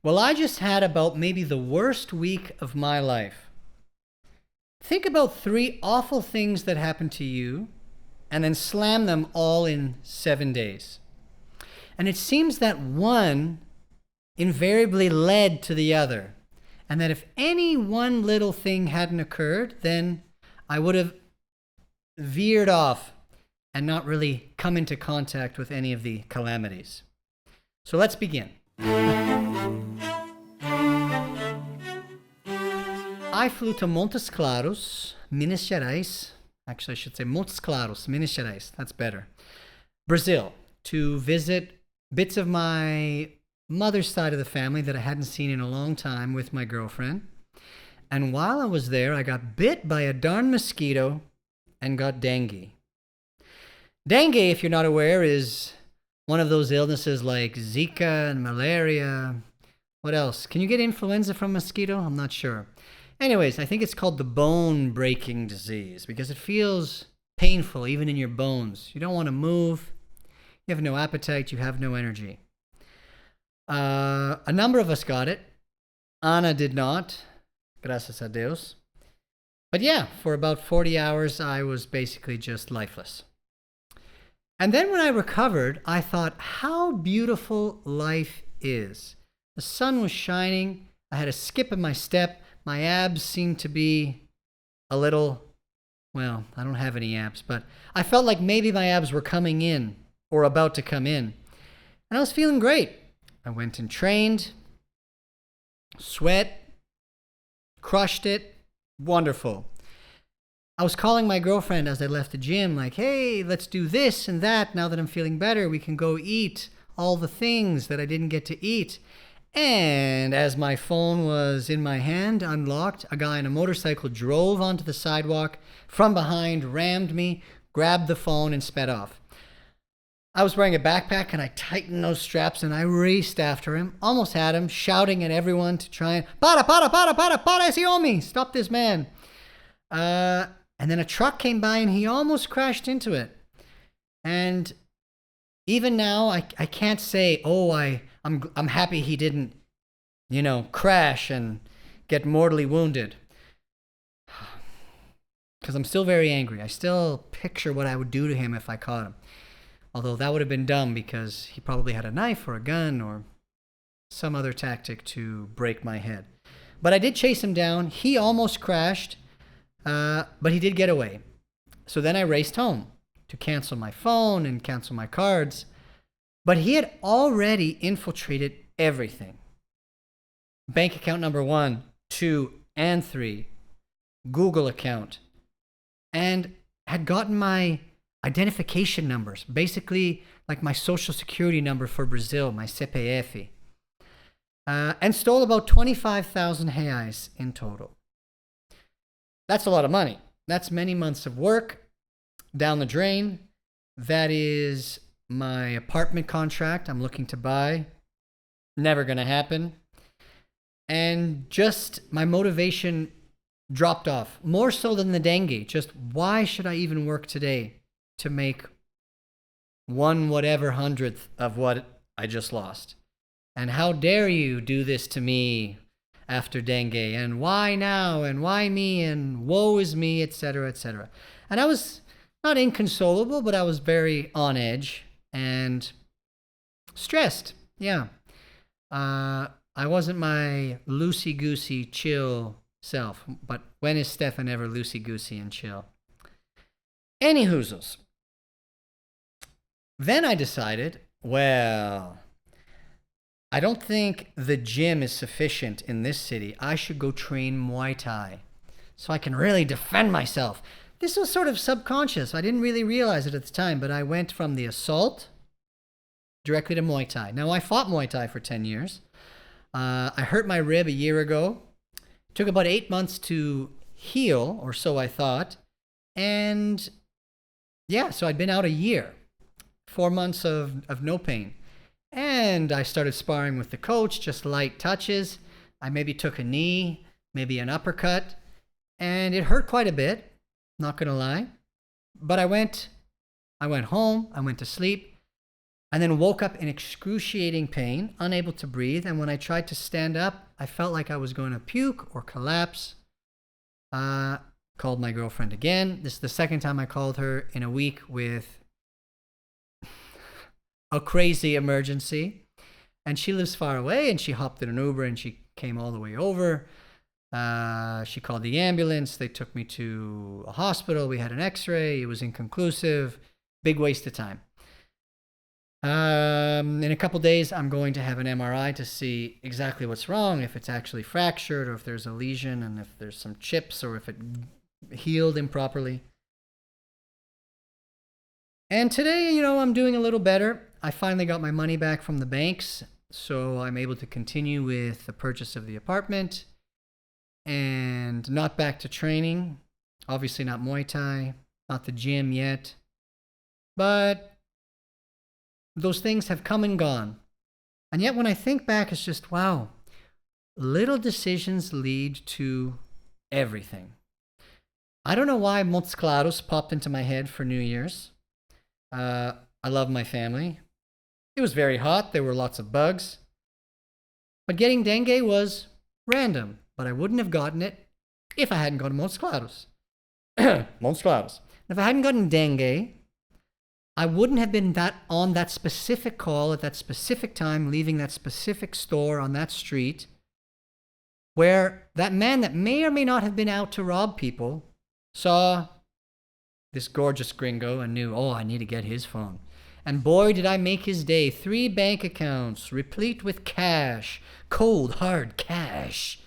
Well, I just had about maybe the worst week of my life. Think about three awful things that happened to you and then slam them all in 7 days. And it seems that one invariably led to the other. And that if any one little thing hadn't occurred, then I would have veered off and not really come into contact with any of the calamities. So let's begin. I flew to Montes Claros, Minas Gerais. Actually, I should say Montes Claros, Minas Gerais. That's better. Brazil, to visit bits of my mother's side of the family that I hadn't seen in a long time with my girlfriend. And while I was there, I got bit by a darn mosquito and got dengue. Dengue, if you're not aware, is one of those illnesses like Zika and malaria. What else? Can you get influenza from mosquito? I'm not sure. Anyways, I think it's called the bone-breaking disease because it feels painful even in your bones. You don't want to move. You have no appetite. You have no energy. A number of us got it. Ana did not. Gracias a Dios. But yeah, for about 40 hours, I was basically just lifeless. And then when I recovered, I thought how beautiful life is. The sun was shining. I had a skip in my step. My abs seemed to be a little, well, I don't have any abs, but I felt like maybe my abs were coming in or about to come in. And I was feeling great. I went and trained, sweat, crushed it, wonderful. I was calling my girlfriend as I left the gym, like, hey, let's do this and that. Now that I'm feeling better, we can go eat all the things that I didn't get to eat. And as my phone was in my hand, unlocked, a guy on a motorcycle drove onto the sidewalk from behind, rammed me, grabbed the phone, and sped off. I was wearing a backpack, and I tightened those straps, and I raced after him, almost had him, shouting at everyone to try and, para, ese homie, stop this man. And then a truck came by, and he almost crashed into it. And even now, I can't say, I'm happy he didn't, crash and get mortally wounded. Because I'm still very angry. I still picture what I would do to him if I caught him. Although that would have been dumb because he probably had a knife or a gun or some other tactic to break my head. But I did chase him down. He almost crashed, but he did get away. So then I raced home to cancel my phone and cancel my cards. But he had already infiltrated everything. Bank account number 1, 2, and 3. Google account. And had gotten my identification numbers. Basically, like my social security number for Brazil, my CPF. And stole about 25,000 reais in total. That's a lot of money. That's many months of work down the drain. That is my apartment contract I'm looking to buy. Never gonna happen. And just my motivation dropped off. More so than the dengue. Just why should I even work today to make one whatever hundredth of what I just lost? And how dare you do this to me after dengue? And why now? And why me? And woe is me, etc., etc. And I was not inconsolable, but I was very on edge. And stressed, yeah. I wasn't my loosey-goosey, chill self. But when is Stefan ever loosey-goosey and chill? Anyhoozles. Then I decided, well, I don't think the gym is sufficient in this city. I should go train Muay Thai so I can really defend myself. This was sort of subconscious. I didn't really realize it at the time, but I went from the assault directly to Muay Thai. Now, I fought Muay Thai for 10 years. I hurt my rib a year ago. It took about 8 months to heal, or so I thought. And yeah, so I'd been out a year. 4 months of no pain. And I started sparring with the coach, just light touches. I maybe took a knee, maybe an uppercut. And it hurt quite a bit. Not gonna lie. But I went home, I went to sleep, and then woke up in excruciating pain, unable to breathe. And when I tried to stand up, I felt like I was going to puke or collapse. Called my girlfriend again. This is the second time I called her in a week with a crazy emergency. And she lives far away, and she hopped in an Uber and she came all the way over. She called the ambulance. They took me to a hospital. We had an x-ray. It was inconclusive. Big waste of time. In a couple days, I'm going to have an MRI to see exactly what's wrong, if it's actually fractured or if there's a lesion and if there's some chips or if it healed improperly. And today, I'm doing a little better. I finally got my money back from the banks, so I'm able to continue with the purchase of the apartment and not back to training. Obviously not Muay Thai, not the gym yet, but those things have come and gone. And yet when I think back, it's just, wow, little decisions lead to everything. I don't know why Montes Claros popped into my head for New Year's. I love my family. It was very hot. There were lots of bugs. But getting dengue was random. But I wouldn't have gotten it if I hadn't gotten Montes Claros. Montes Claros. If I hadn't gotten dengue, I wouldn't have been on that specific call at that specific time, leaving that specific store on that street, where that man that may or may not have been out to rob people saw this gorgeous gringo and knew, I need to get his phone. And boy, did I make his day. 3 bank accounts, replete with cash, cold, hard cash.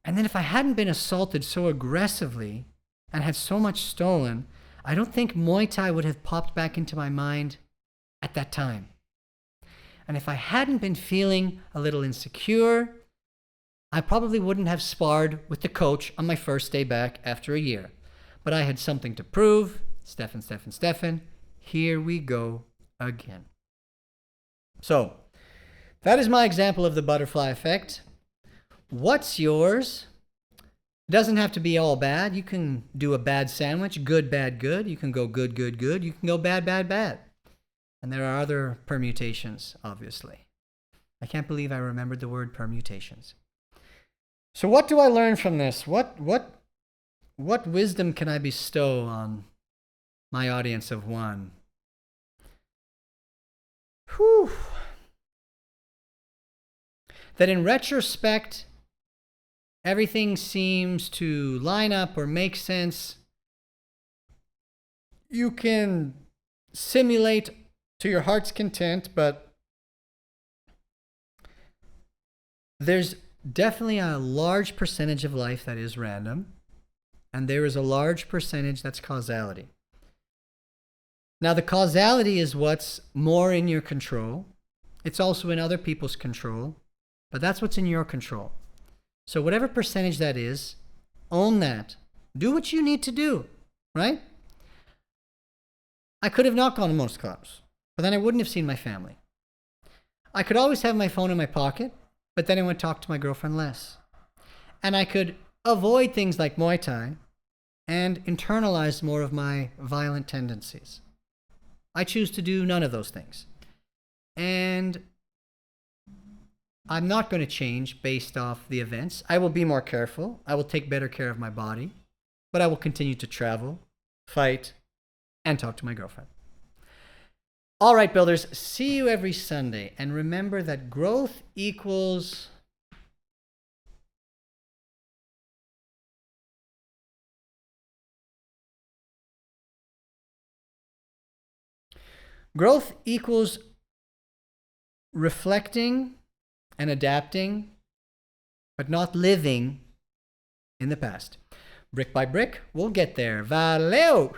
And then if I hadn't been assaulted so aggressively and had so much stolen, I don't think Muay Thai would have popped back into my mind at that time. And if I hadn't been feeling a little insecure, I probably wouldn't have sparred with the coach on my first day back after a year. But I had something to prove. Stefan. Here we go again. So, that is my example of the butterfly effect. What's yours? It doesn't have to be all bad. You can do a bad sandwich, good, bad, good. You can go good, good, good. You can go bad, bad, bad. And there are other permutations, obviously. I can't believe I remembered the word permutations. So what do I learn from this? What wisdom can I bestow on my audience of one? Whew. That in retrospect, everything seems to line up or make sense. You can simulate to your heart's content, but there's definitely a large percentage of life that is random, and there is a large percentage that's causality. Now, the causality is what's more in your control. It's also in other people's control, but that's what's in your control. So whatever percentage that is, own that. Do what you need to do, right? I could have not gone to Montes Claros, but then I wouldn't have seen my family. I could always have my phone in my pocket, but then I would talk to my girlfriend less. And I could avoid things like Muay Thai and internalize more of my violent tendencies. I choose to do none of those things. And I'm not going to change based off the events. I will be more careful. I will take better care of my body. But I will continue to travel, fight, and talk to my girlfriend. All right, builders. See you every Sunday. And remember that growth equals... Growth equals reflecting and adapting, but not living in the past. Brick by brick, we'll get there. Valeu!